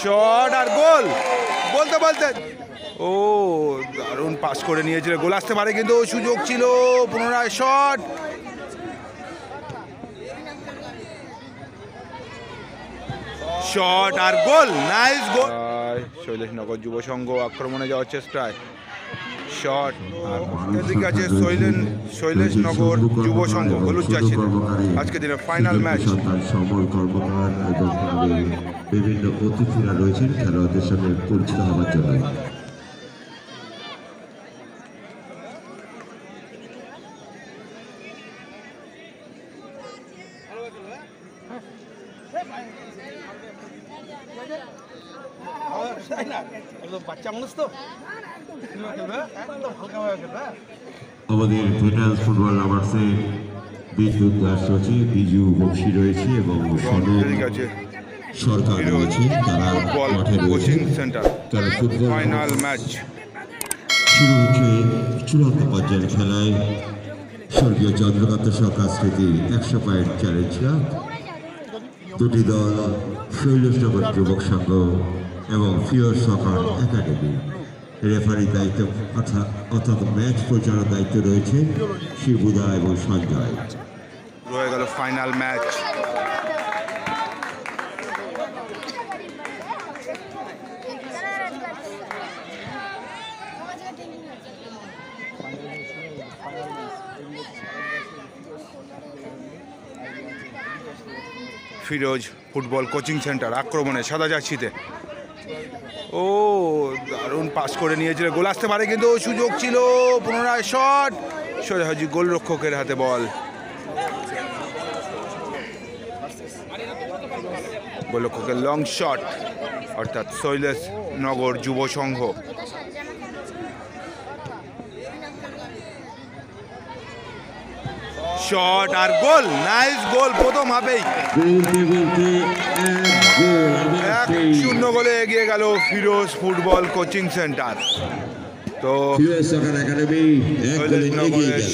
Shot আর গোল বলতে বলতে ও দারুণ পাস করে নিয়েছিল, গোল আসতে পারে কিন্তু সুযোগ ছিল। পুনরায় শট, শট আর গোল, নাইস গোল। শৈলেশনগর যুব সংঘ আক্রমণে যাওয়ার চেষ্টায় শট, এদিকে আছে শৈলেশনগর যুব সংঘ হলুদ জার্সি। আজকে দিনের ফাইনাল ম্যাচ। সমর কর্মকার এবং বিভিন্ন অতিথিরা রয়েছেন খেলোয়াড়দের সঙ্গে পরিচিত হওয়ার জন্য। আমাদের ভেটারান্স ফুটবল লাভার্সে বিদ্যুৎ দাস রয়েছে, বিজু বংশী রয়েছে এবং সরকার রয়েছে। তারা মাঠে রয়েছে। তারা ফুটবল ফাইনাল ম্যাচ শুরু হচ্ছে চূড়ান্ত পর্যায়ের খেলায় স্বর্গীয় চন্দ্রকান্ত সরকার স্মৃতি 100 পয়েন্ট চ্যালেঞ্জ কাপ। দুটি দল শৈলেশনগর যুবক সংঘ এবং ফিওর সকার একাডেমি। রেফারির দায়িত্ব অর্থাৎ ম্যাচ পরিচালনার দায়িত্ব রয়েছে শিবুদা এবং সঞ্জয়। রয়ে গেল final match. Firoz football coaching centre আক্রমণে সাদা জার্সিতে। ও দারুণ পাস করে নিয়েছিল, গোল আসতে পারে কিন্তু সুযোগ ছিল। পুনরায় শট, সোজাহাজি গোলরক্ষকের হাতে বল। গোলরক্ষকের লং শট, অর্থাৎ শৈলেশনগর যুব সংঘ। শট আর গোল, নাইস গোল প্রথম হাফেই। 1-0 গোলে এগিয়ে গেল ফিরোজ ফুটবল কোচিং সেন্টার। তো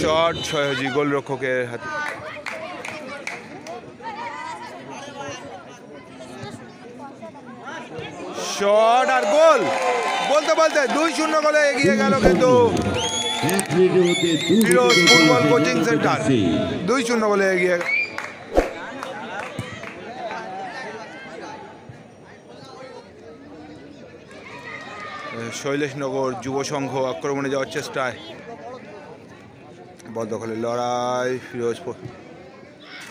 শট ছয়জি গোলরক্ষকের হাতে। শট আর গোল বলতে বলতে 2-0 গোলে এগিয়ে গেল কিন্তু ফিরোজ ফুটবল কোচিং সেন্টার। 2-0 গোলে এগিয়ে। শৈলেশনগর যুব সংঘ আক্রমণে যাওয়ার চেষ্টায় বল দখলের লড়াই। ফিরোজ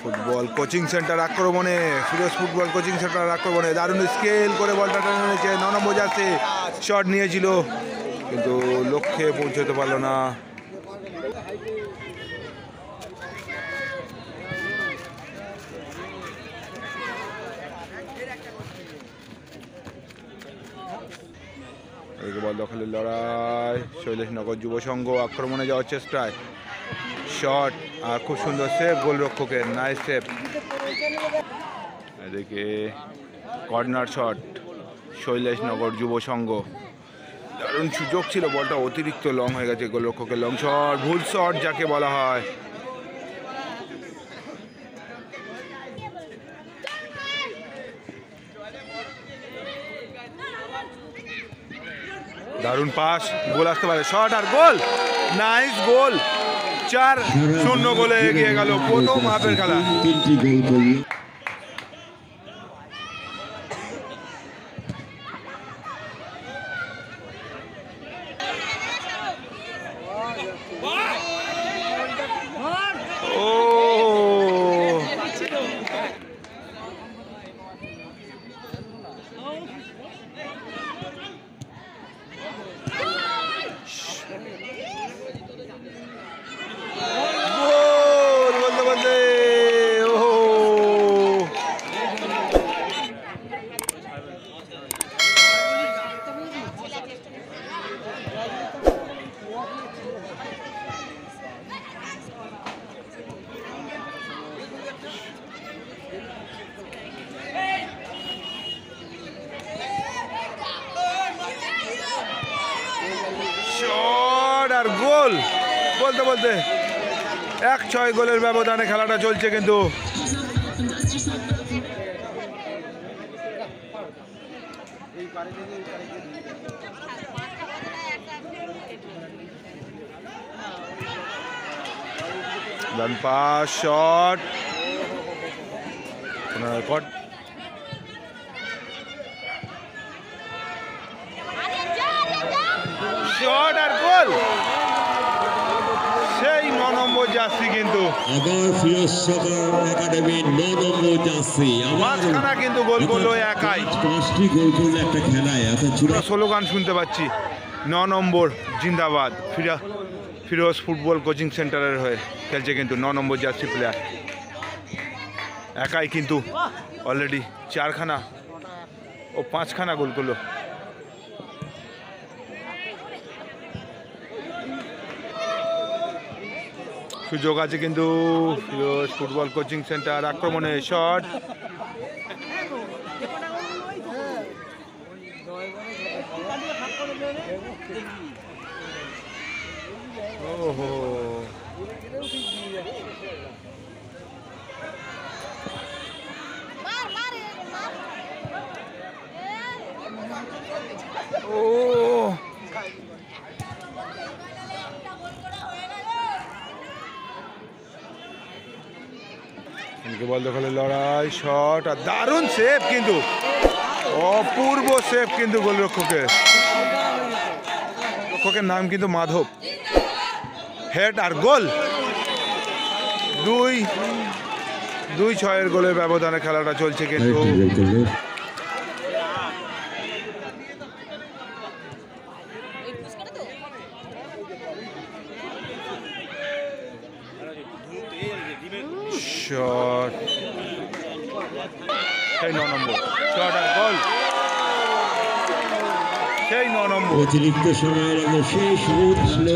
ফুটবল কোচিং সেন্টার আক্রমণে, ফিরোজ ফুটবল কোচিং সেন্টার আক্রমণে দারুণ স্কেল করে বলটা টেনে নিয়েছে। 9 নম্বর জার্সি শট নিয়েছিল কিন্তু লক্ষ্যে পৌঁছতে পারল না। এদিকে বল দখলের লড়াই। শৈলেশনগর যুব সংঘ আক্রমণে যাওয়ার চেষ্টায় শট আর খুব সুন্দর সেভ গোলরক্ষকের, নাইস সেভ। এদিকে কর্নার শট শৈলেশনগর যুব সংঘ, দারুণ সুযোগ ছিল, বলটা অতিরিক্ত লং হয়ে গেছে। গোলরক্ষকের লং শট, ভুল শট যাকে বলা হয়। দারুণ পাস, গোল আসতে পারে। শট আর গোল, নাইস গোল। 4-0 গোলে এগিয়ে গেল প্রথম হাফের খেলা। আর গোল বলতে বলতে 1-6 গোলের ব্যবধানে খেলাটা চলছে কিন্তু ডান পাস শট রেকর্ড শট আর গোল সেই 9 নম্বর জার্সি কিন্তু আবার ফিরোজ সরকার একাডেমি 9 নম্বর জার্সি মাঝখানা কিন্তু গোল করলো একাই 5টি গোল করলো একটা খেলায় অর্থাৎ স্লোগান শুনতে পাচ্ছি 9 নম্বর জিন্দাবাদ ফিরোজ ফুটবল কোচিং সেন্টারের হয়ে খেলছে কিন্তু 9 নম্বর জার্সি প্লেয়ার একাই কিন্তু অলরেডি 4খানা ও 5খানা গোল করলো সুযোগ আছে কিন্তু ফিরোজ ফুটবল কোচিং সেন্টার আক্রমণে শট ওহো ও বল দখলের লড়াই শট আর দারুণ সেভ কিন্তু অপূর্ব সেভ কিন্তু গোলরক্ষকের নাম কিন্তু মাধব হেড আর গোল 2-6 গোলের ব্যবধানে খেলাটা চলছে কিন্তু শট সেই 9 নম্বর শট আর গোল সেই 9 নম্বর অতিরিক্ত সময়ের শেষ মুহূর্ত ছিল